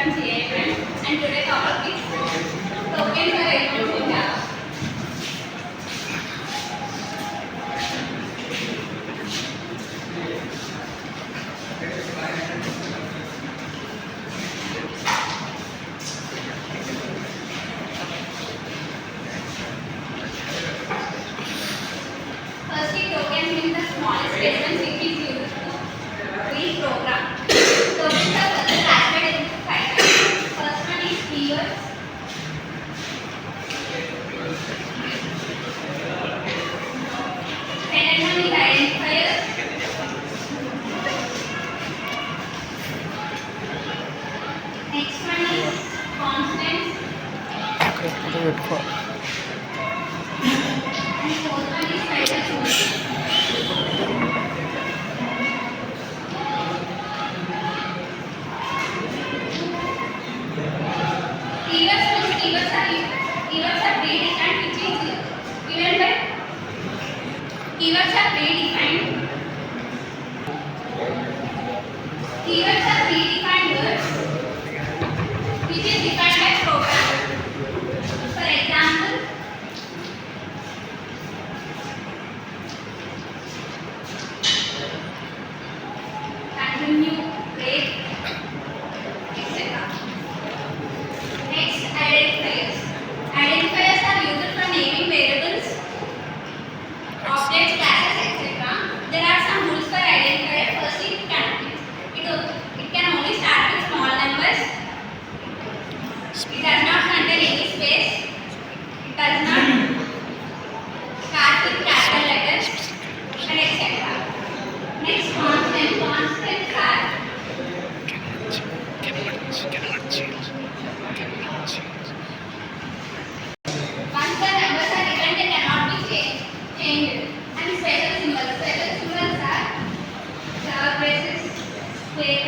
from CAFN and today topic is tokens are elements in Java. Firstly, token means the smallest statements which is used to reprogram. Tokens are further classified into five types. First one is keywords. Second one is identifiers. Next one is constants. And fourth one is filters. Keywords are predefined, which is given by keywords are predefined. Keywords are predefined words which is defined by program. For example, continue, break, etc. Next, identifiers. Identifiers are used for naming variables, objects, classes, etc. There are some rules for identifier. Firstly, it can only start with small numbers. It does not contain any space. It does not start with capital letters and etc. Next, constants are once the numbers are given, they cannot be changed. And special symbols. Special symbols are braces, square